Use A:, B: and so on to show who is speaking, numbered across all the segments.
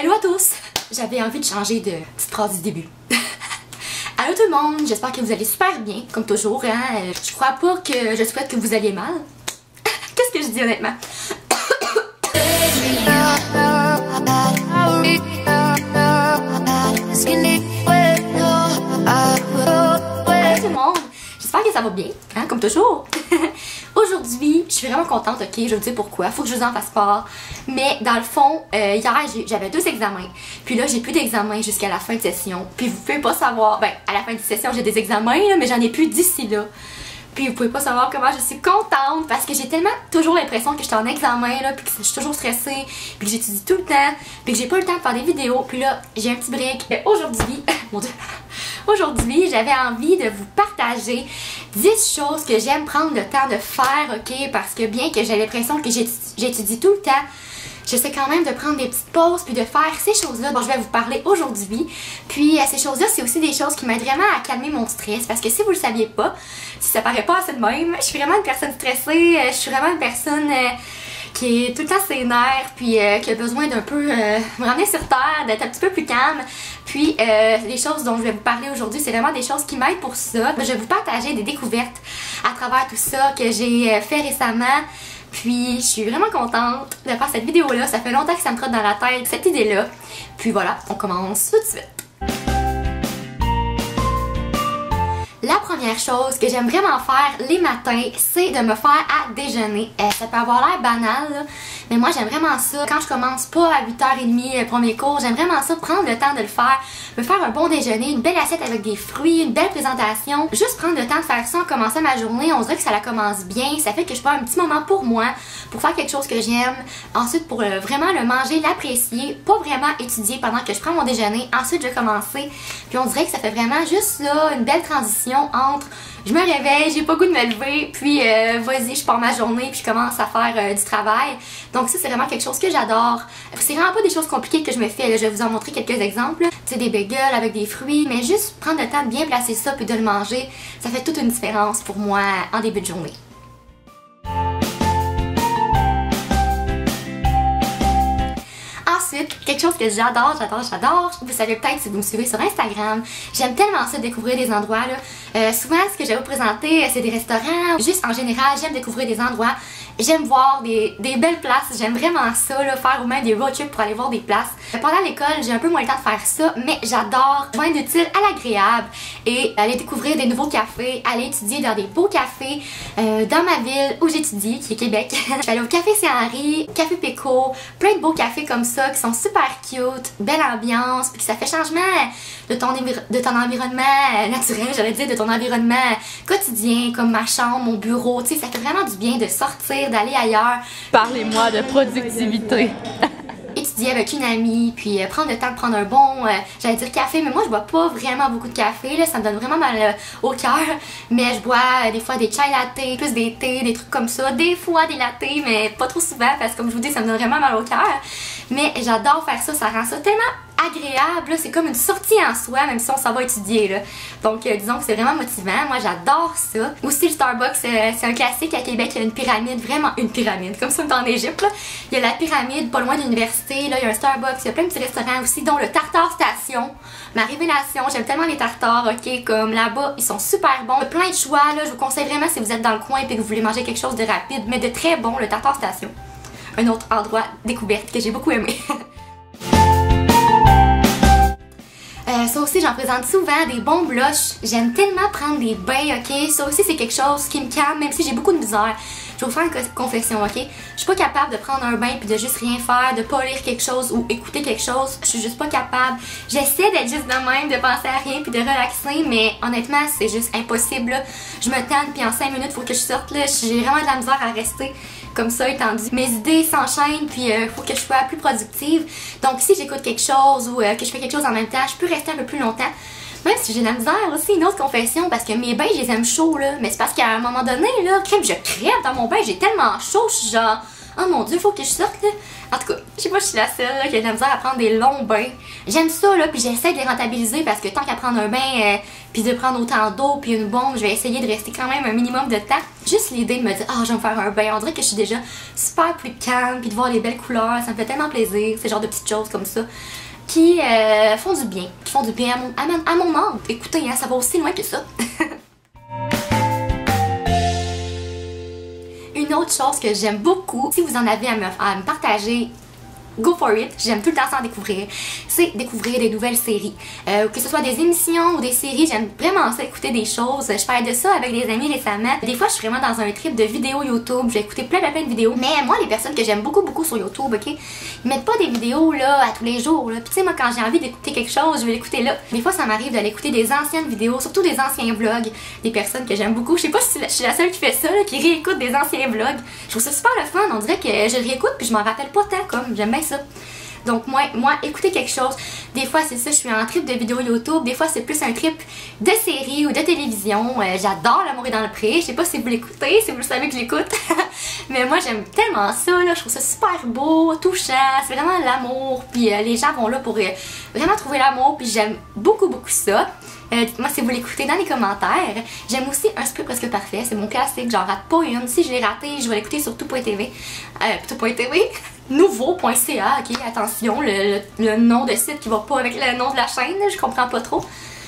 A: Hello à tous! J'avais envie de changer de petite phrase du début. Allô tout le monde, j'espère que vous allez super bien, comme toujours, hein. Je crois pas que je souhaite que vous alliez mal. Qu'est-ce que je dis honnêtement? Allô tout le monde, j'espère que ça va bien, hein, comme toujours. Aujourd'hui, je suis vraiment contente, ok, je vais vous dire pourquoi, faut que je vous en fasse part. Mais dans le fond, hier j'avais 2 examens, puis là j'ai plus d'examens jusqu'à la fin de session. Puis vous pouvez pas savoir, ben à la fin de session j'ai des examens là, mais j'en ai plus d'ici là. Puis vous pouvez pas savoir comment je suis contente parce que j'ai tellement toujours l'impression que je suis en examen là, puis que je suis toujours stressée, puis que j'étudie tout le temps, puis que j'ai pas le temps de faire des vidéos. Puis là, j'ai un petit break. Aujourd'hui, mon Dieu, aujourd'hui, j'avais envie de vous partager 10 choses que j'aime prendre le temps de faire, ok? Parce que bien que j'ai l'impression que j'étudie tout le temps, j'essaie quand même de prendre des petites pauses puis de faire ces choses-là dont je vais vous parler aujourd'hui. Puis ces choses-là, c'est aussi des choses qui m'aident vraiment à calmer mon stress. Parce que si vous le saviez pas, si ça paraît pas assez de même, je suis vraiment une personne stressée, je suis vraiment une personne qui est tout le temps ses nerfs, puis qui a besoin d'un peu me ramener sur terre, d'être un petit peu plus calme. Puis les choses dont je vais vous parler aujourd'hui, c'est vraiment des choses qui m'aident pour ça. Je vais vous partager des découvertes à travers tout ça que j'ai fait récemment. Puis je suis vraiment contente de faire cette vidéo là, ça fait longtemps que ça me trotte dans la tête cette idée là. Puis voilà, on commence tout de suite. La première chose que j'aime vraiment faire les matins, c'est de me faire à déjeuner. Ça peut avoir l'air banal, là, mais moi j'aime vraiment ça. Quand je commence pas à 8h30 le premier cours, j'aime vraiment ça, prendre le temps de le faire, me faire un bon déjeuner, une belle assiette avec des fruits, une belle présentation. Juste prendre le temps de faire ça en commençant ma journée, on dirait que ça la commence bien. Ça fait que je prends un petit moment pour moi, pour faire quelque chose que j'aime. Ensuite, pour vraiment le manger, l'apprécier, pas vraiment étudier pendant que je prends mon déjeuner. Ensuite, je vais commencer. Puis on dirait que ça fait vraiment juste là, une belle transition entre je me réveille, j'ai pas goût de me lever, puis vas-y, je pars ma journée, puis je commence à faire du travail. Donc ça, c'est vraiment quelque chose que j'adore. C'est vraiment pas des choses compliquées que je me fais, là. Je vais vous en montrer quelques exemples. Tu sais, des bagels avec des fruits, mais juste prendre le temps de bien placer ça puis de le manger, ça fait toute une différence pour moi en début de journée. Ensuite, quelque chose que j'adore, vous savez peut-être si vous me suivez sur Instagram, j'aime tellement ça découvrir des endroits là. Souvent ce que je vais vous présenter c'est des restaurants, juste en général j'aime découvrir des endroits, j'aime voir des belles places, j'aime vraiment ça là, faire ou même des road trips pour aller voir des places. Pendant l'école j'ai un peu moins le temps de faire ça, mais j'adore joindre l'utile à l'agréable et aller découvrir des nouveaux cafés, aller étudier dans des beaux cafés dans ma ville où j'étudie, qui est Québec. Je vais aller au Café Saint-Henri, Café Péco, plein de beaux cafés comme ça qui sont super cute, belle ambiance, puis que ça fait changement de ton environnement naturel, j'allais dire, de ton environnement quotidien, comme ma chambre, mon bureau, tu sais, ça fait vraiment du bien de sortir, d'aller ailleurs.
B: Parlez-moi de productivité.
A: Étudier avec une amie, puis prendre le temps de prendre un bon, j'allais dire café, mais moi je bois pas vraiment beaucoup de café, là, ça me donne vraiment mal au cœur, mais je bois des fois des chai latte, plus des thés, des trucs comme ça, des fois des lattés, mais pas trop souvent, parce que comme je vous dis, ça me donne vraiment mal au cœur, mais j'adore faire ça, ça rend ça tellement agréable, c'est comme une sortie en soi, même si on s'en va étudier, là. Donc disons que c'est vraiment motivant, moi j'adore ça. Aussi le Starbucks, c'est un classique à Québec, il y a une pyramide, vraiment une pyramide, comme ça en Égypte, là. Il y a la pyramide pas loin de l'université, là, il y a un Starbucks, il y a plein de petits restaurants aussi, dont le Tartare Station. Ma révélation, j'aime tellement les tartares, ok, comme là-bas, ils sont super bons, plein de choix, là, je vous conseille vraiment si vous êtes dans le coin et que vous voulez manger quelque chose de rapide, mais de très bon, le Tartare Station. Un autre endroit découverte que j'ai beaucoup aimé. Ça aussi, j'en présente souvent, des bons blushs. J'aime tellement prendre des bains, ok? Ça aussi, c'est quelque chose qui me calme, même si j'ai beaucoup de misère. Je vais vous faire une confession, ok? Je suis pas capable de prendre un bain puis de juste rien faire, de pas lire quelque chose ou écouter quelque chose. Je suis juste pas capable. J'essaie d'être juste de même, de penser à rien puis de relaxer, mais honnêtement, c'est juste impossible, là. Je me tanne puis en 5 minutes, faut que je sorte, là. J'ai vraiment de la misère à rester comme ça étendu. Mes idées s'enchaînent puis faut que je sois plus productive. Donc si j'écoute quelque chose ou que je fais quelque chose en même temps, je peux rester un peu plus longtemps. Même si j'ai de la misère aussi, une autre confession, parce que mes bains, je les aime chauds, là. Mais c'est parce qu'à un moment donné, là, crème, je crève dans mon bain, j'ai tellement chaud, je suis genre, oh mon dieu, faut que je sorte là. En tout cas, je sais pas si je suis la seule là, qui a de la misère à prendre des longs bains. J'aime ça là, puis j'essaie de les rentabiliser parce que tant qu'à prendre un bain, puis de prendre autant d'eau, puis une bombe, je vais essayer de rester quand même un minimum de temps. Juste l'idée de me dire, ah, je vais me faire un bain, on dirait que je suis déjà super plus calme, puis de voir les belles couleurs, ça me fait tellement plaisir, ces genres de petites choses comme ça. Qui font du bien, à mon âme. Écoutez, hein, ça va aussi loin que ça. Une autre chose que j'aime beaucoup, si vous en avez à me partager, go for it, j'aime tout le temps ça en découvrir, c'est découvrir des nouvelles séries. Que ce soit des émissions ou des séries, j'aime vraiment ça, écouter des choses. Je parlais de ça avec des amis récemment. Des fois, je suis vraiment dans un trip de vidéos YouTube, je vais écouter plein de vidéos. Mais moi, les personnes que j'aime beaucoup sur YouTube, ok, ils mettent pas des vidéos là à tous les jours, là. Puis tu sais, moi, quand j'ai envie d'écouter quelque chose, je vais l'écouter là. Des fois, ça m'arrive d'aller écouter des anciennes vidéos, surtout des anciens vlogs, des personnes que j'aime beaucoup. Je sais pas si je suis la seule qui fait ça, là, qui réécoute des anciens vlogs. Je trouve ça super le fun, on dirait que je le réécoute puis je m'en rappelle pas tant, comme j'aime bien ça. Donc moi, écouter quelque chose, des fois c'est ça, je suis en trip de vidéos YouTube, des fois c'est plus un trip de série ou de télévision. J'adore L'amour est dans le pré, je sais pas si vous l'écoutez, si vous le savez que je l'écoute. Mais moi j'aime tellement ça, là, je trouve ça super beau, touchant, c'est vraiment l'amour, puis les gens vont là pour vraiment trouver l'amour, puis j'aime beaucoup ça. Dites-moi si vous l'écoutez dans les commentaires. J'aime aussi Un souper presque parfait, c'est mon classique, j'en rate pas une. Si je l'ai raté, je vais l'écouter sur tout.tv. Tout.tv, nouveau.ca, ok, attention, le nom de site qui va pas avec le nom de la chaîne, là, je comprends pas trop.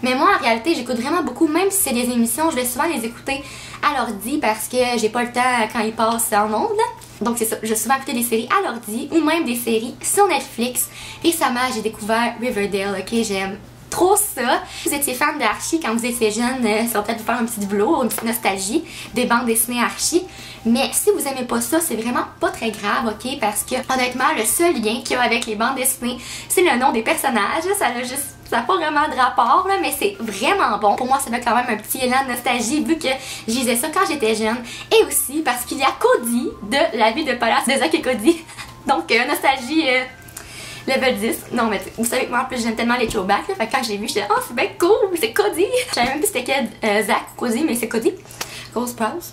A: Mais moi, en réalité, j'écoute vraiment beaucoup, même si c'est des émissions, je vais souvent les écouter à l'ordi parce que j'ai pas le temps quand ils passent en ondes. Donc c'est ça, je vais souvent écouter des séries à l'ordi ou même des séries sur Netflix. Récemment, j'ai découvert Riverdale, ok, j'aime trop ça. Si vous étiez fan de Archie quand vous étiez jeune, ça va peut-être vous faire un petit velours, une petite nostalgie des bandes dessinées Archie. Mais si vous aimez pas ça, c'est vraiment pas très grave, ok? Parce que honnêtement, le seul lien qu'il y a avec les bandes dessinées, c'est le nom des personnages. Ça n'a pas vraiment de rapport, là, mais c'est vraiment bon. Pour moi, ça fait quand même un petit élan de nostalgie vu que je lisais ça quand j'étais jeune. Et aussi parce qu'il y a Cody de La vie de Palace de Zack et Cody. Donc, nostalgie... level 10. Non, mais vous savez que moi, en plus, j'aime tellement les throwbacks. Fait que quand je l'ai vu, j'étais oh, c'est bien cool, c'est Cody. Je savais même plus c'était quel Zach ou Cody, mais c'est Cody. Cause Sprouse.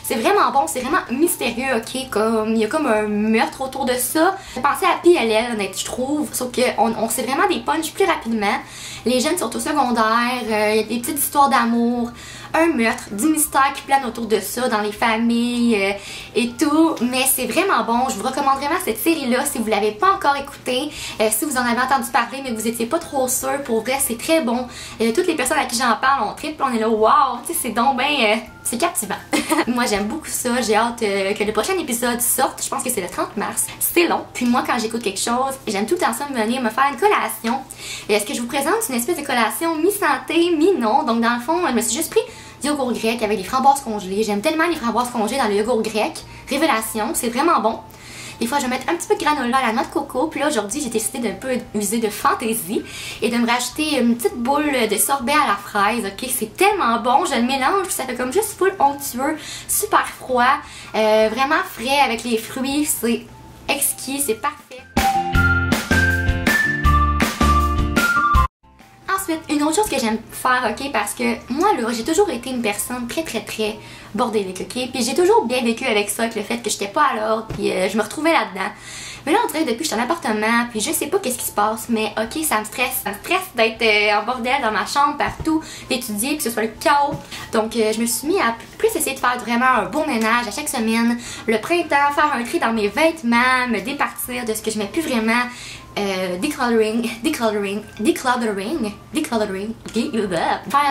A: C'est vraiment bon, c'est vraiment mystérieux, ok? Comme il y a comme un meurtre autour de ça. Pensez à PLL, honnêtement, je trouve. Sauf qu'on sait vraiment des punchs plus rapidement. Les jeunes sont au secondaire, il y a des petites histoires d'amour, un meurtre, du mystère qui plane autour de ça dans les familles et tout. Mais c'est vraiment bon, je vous recommande vraiment cette série-là si vous l'avez pas encore écoutée. Si vous en avez entendu parler mais que vous étiez pas trop sûr, pour vrai c'est très bon. Toutes les personnes à qui j'en parle, on tripe, on est là, waouh, tu sais, c'est donc ben... c'est captivant. Moi j'aime beaucoup ça, j'ai hâte que le prochain épisode sorte, je pense que c'est le 30 mars. C'est long, puis moi quand j'écoute quelque chose, j'aime tout le temps ça venir me faire une collation. Et ce que je vous présente, c'est une espèce de collation mi-santé, mi-non. Donc dans le fond, je me suis juste pris du yogourt grec avec des framboises congelées. J'aime tellement les framboises congelées dans le yogourt grec. Révélation, c'est vraiment bon. Des fois, je vais mettre un petit peu de granola à la noix de coco. Puis là, aujourd'hui, j'ai décidé d'un peu user de fantaisie et de me rajouter une petite boule de sorbet à la fraise. Ok, c'est tellement bon. Je le mélange, ça fait comme juste full onctueux, super froid, vraiment frais avec les fruits. C'est exquis, c'est parfait. Ensuite, une autre chose que j'aime faire, ok, parce que moi, là, j'ai toujours été une personne très bordélique, ok, puis j'ai toujours bien vécu avec ça, avec le fait que j'étais pas à l'ordre, puis je me retrouvais là-dedans. Mais là, on dirait que depuis que je suis en appartement, puis je sais pas qu'est-ce qui se passe, mais ok, ça me stresse d'être en bordel dans ma chambre, partout, d'étudier, puis que ce soit le chaos. Donc, je me suis mis à plus essayer de faire vraiment un bon ménage à chaque semaine, le printemps, faire un tri dans mes vêtements, me départir de ce que je mets plus vraiment. Decluttering,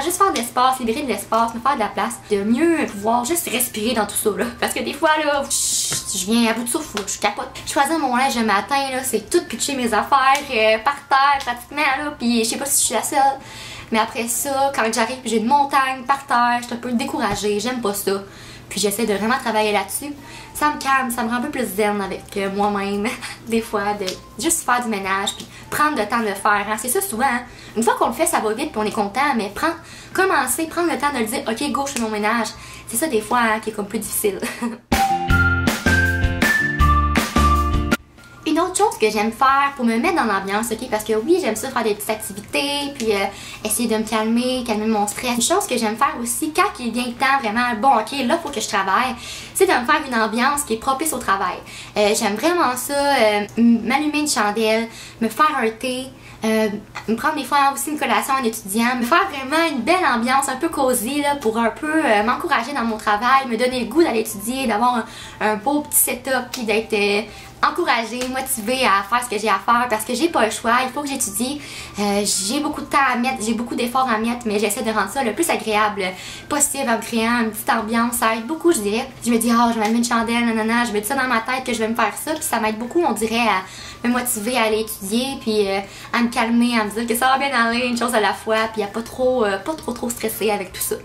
A: juste faire de l'espace, libérer de l'espace, me faire de la place, de mieux pouvoir juste respirer dans tout ça là, parce que des fois là, je viens à bout de souffle, je capote. Choisir mon linge le matin là, c'est tout pitcher mes affaires par terre pratiquement là, puis je sais pas si je suis la seule, mais après ça, quand j'arrive j'ai une montagne par terre, je suis un peu découragée, j'aime pas ça. Puis j'essaie de vraiment travailler là-dessus. Ça me calme, ça me rend un peu plus zen avec moi-même. Des fois, de juste faire du ménage, puis prendre le temps de le faire. Hein. C'est ça souvent. Hein. Une fois qu'on le fait, ça va vite, puis on est content. Mais commencer, prendre le temps de le dire, ok, go, je fais mon ménage. C'est ça des fois hein, qui est comme plus difficile. Une autre chose que j'aime faire pour me mettre dans l'ambiance, ok, parce que oui, j'aime ça faire des petites activités, puis essayer de me calmer mon stress. Une chose que j'aime faire aussi, quand il vient le temps vraiment, bon, ok, là, faut que je travaille, c'est de me faire une ambiance qui est propice au travail. J'aime vraiment ça, m'allumer une chandelle, me faire un thé, me prendre des fois aussi une collation en étudiant, me faire vraiment une belle ambiance un peu cosy là, pour un peu m'encourager dans mon travail, me donner le goût d'aller étudier, d'avoir un beau petit setup, puis d'être encouragée, motivée à faire ce que j'ai à faire parce que j'ai pas le choix, il faut que j'étudie. J'ai beaucoup de temps à mettre, j'ai beaucoup d'efforts à mettre, mais j'essaie de rendre ça le plus agréable possible en me créant une petite ambiance. Ça aide beaucoup, je dirais. Je me dis, je vais m'allumer une chandelle, nanana, je me dis ça dans ma tête que je vais me faire ça, puis ça m'aide beaucoup, on dirait, à me motiver à aller étudier, puis à me calmer, à me dire que ça va bien aller, une chose à la fois, puis à pas trop stresser avec tout ça.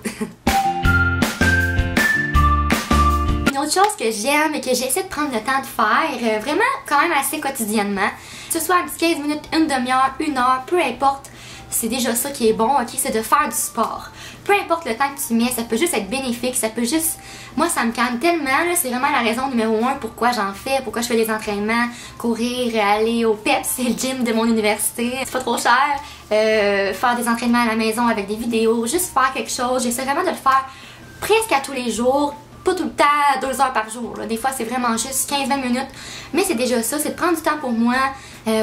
A: Une autre chose que j'aime et que j'essaie de prendre le temps de faire, vraiment quand même assez quotidiennement, que ce soit un petit 15 minutes, une demi-heure, une heure, peu importe, c'est déjà ça qui est bon, ok, c'est de faire du sport. Peu importe le temps que tu mets, ça peut juste être bénéfique, ça peut juste... Moi, ça me calme tellement, c'est vraiment la raison numéro 1 pourquoi j'en fais, pourquoi je fais des entraînements, courir, aller au PEPS, c'est le gym de mon université, c'est pas trop cher, faire des entraînements à la maison avec des vidéos, juste faire quelque chose, j'essaie vraiment de le faire presque à tous les jours, pas tout le temps 2 heures par jour, là. Des fois c'est vraiment juste 15-20 minutes, mais c'est déjà ça, c'est de prendre du temps pour moi,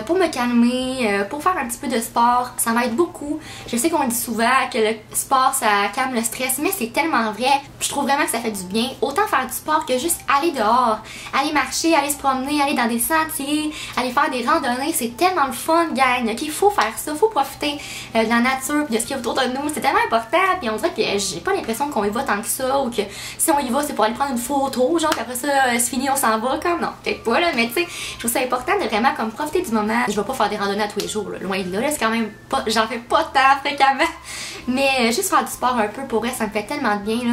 A: pour me calmer, pour faire un petit peu de sport, ça m'aide beaucoup. Je sais qu'on dit souvent que le sport ça calme le stress, mais c'est tellement vrai. Je trouve vraiment que ça fait du bien. Autant faire du sport que juste aller dehors, aller marcher, aller se promener, aller dans des sentiers, aller faire des randonnées, c'est tellement le fun, gang. Ok, il faut faire ça, il faut profiter de la nature et de ce qu'il y a autour de nous, c'est tellement important. Puis on dirait que j'ai pas l'impression qu'on y va tant que ça, ou que si on y va c'est pour aller prendre une photo, genre qu'après ça c'est fini, on s'en va, comme non, peut-être pas là, mais tu sais, je trouve ça important de vraiment comme profiter du moment. Je vais pas faire des randonnées à tous les jours, là. Loin de là, c'est quand même pas, j'en fais pas tant fréquemment, mais juste faire du sport un peu pour vrai, ça me fait tellement de bien là.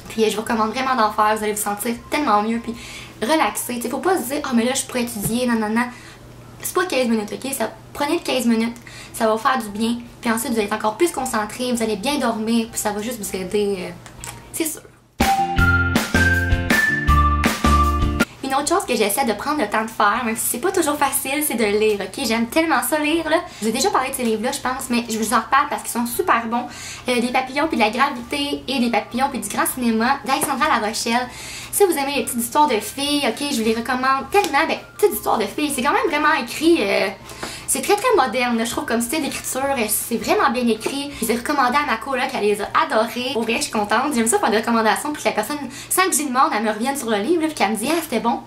A: Puis je vous recommande vraiment d'en faire, vous allez vous sentir tellement mieux, puis relaxer, tu sais, faut pas se dire mais là je pourrais étudier, non, c'est pas 15 minutes, ok, prenez 15 minutes, ça va vous faire du bien, puis ensuite vous allez être encore plus concentré, vous allez bien dormir, puis ça va juste vous aider, c'est sûr. Une autre chose que j'essaie de prendre le temps de faire, même si c'est pas toujours facile, c'est de lire, ok? J'aime tellement ça lire, là. Je vous ai déjà parlé de ces livres-là, je pense, mais je vous en reparle parce qu'ils sont super bons. Des papillons puis de la gravité et des papillons puis du grand cinéma d'Alexandra La Rochelle. Si vous aimez les petites histoires de filles, ok, je vous les recommande tellement. Ben, petites histoires de filles, c'est quand même vraiment écrit... c'est très moderne, là, je trouve, comme style d'écriture, c'est vraiment bien écrit. Je les ai recommandés à ma coloc, elle les a adorés. Pour vrai, je suis contente. J'aime ça faire des recommandations, puis que la personne, sans que j'y demande, elle me revienne sur le livre, puis qu'elle me dise ah c'était bon.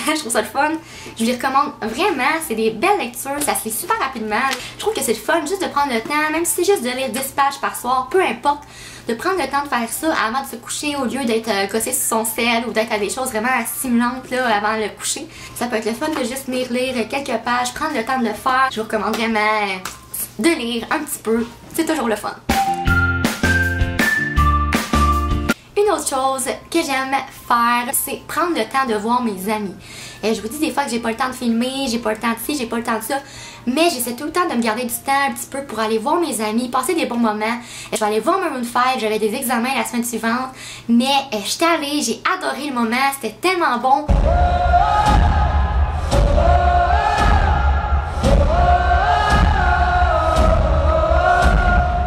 A: Je trouve ça le fun. Je vous les recommande vraiment, c'est des belles lectures, ça se lit super rapidement. Je trouve que c'est le fun juste de prendre le temps, même si c'est juste de lire 10 pages par soir, peu importe. De prendre le temps de faire ça avant de se coucher au lieu d'être gossé sur son sel ou d'être à des choses vraiment stimulantes là, avant le coucher. Ça peut être le fun de juste lire quelques pages, prendre le temps de le faire. Je vous recommande vraiment de lire un petit peu, c'est toujours le fun. Une autre chose que j'aime faire, c'est prendre le temps de voir mes amis. Je vous dis des fois que j'ai pas le temps de filmer, j'ai pas le temps de ci, j'ai pas le temps de ça, mais j'essaie tout le temps de me garder du temps un petit peu pour aller voir mes amis, passer des bons moments. Je vais aller voir Maroon 5, j'avais des examens la semaine suivante, mais j'étais allée, j'ai adoré le moment, c'était tellement bon.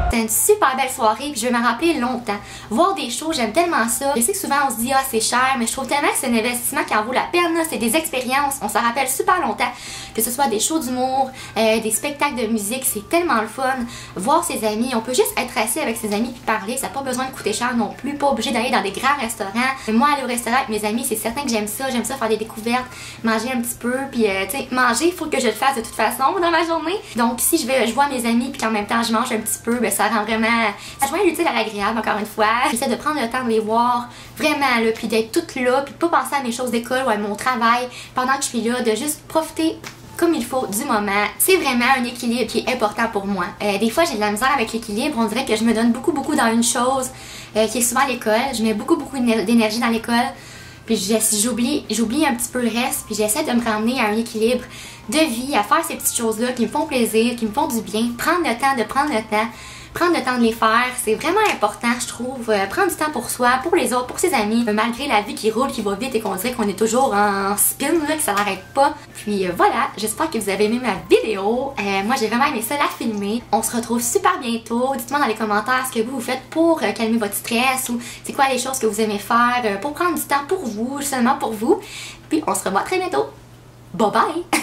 A: C'était une super belle soirée, puis je vais m'en rappeler longtemps. Voir des shows, j'aime tellement ça. Je sais que souvent on se dit ah c'est cher, mais je trouve tellement que c'est un investissement qui en vaut la peine. C'est des expériences, on s'en rappelle super longtemps. Que ce soit des shows d'humour, des spectacles de musique, c'est tellement le fun. Voir ses amis, on peut juste être assis avec ses amis puis parler, ça n'a pas besoin de coûter cher non plus, pas obligé d'aller dans des grands restaurants. Mais moi aller au restaurant avec mes amis, c'est certain que j'aime ça faire des découvertes, manger un petit peu, puis tu sais, manger, il faut que je le fasse de toute façon dans ma journée. Donc si je vois mes amis puis qu'en même temps je mange un petit peu, ben ça rend vraiment, ça joint l'utile à l'agréable encore une fois. J'essaie de prendre le temps de les voir vraiment là, puis d'être toute là, puis de pas penser à mes choses d'école ou à mon travail pendant que je suis là, de juste profiter comme il faut du moment. C'est vraiment un équilibre qui est important pour moi. Des fois j'ai de la misère avec l'équilibre, on dirait que je me donne beaucoup dans une chose qui est souvent l'école. Je mets beaucoup d'énergie dans l'école, puis j'oublie un petit peu le reste, puis j'essaie de me ramener à un équilibre de vie, à faire ces petites choses là qui me font plaisir, qui me font du bien, prendre le temps de prendre le temps. prendre le temps de les faire, c'est vraiment important, je trouve. Prendre du temps pour soi, pour les autres, pour ses amis, malgré la vie qui roule, qui va vite et qu'on dirait qu'on est toujours en spin, là, que ça n'arrête pas. Puis voilà, j'espère que vous avez aimé ma vidéo. Moi, j'ai vraiment aimé ça, la filmer. On se retrouve super bientôt. Dites-moi dans les commentaires ce que vous faites pour calmer votre stress ou c'est quoi les choses que vous aimez faire pour prendre du temps pour vous, seulement pour vous. Puis on se revoit très bientôt. Bye bye!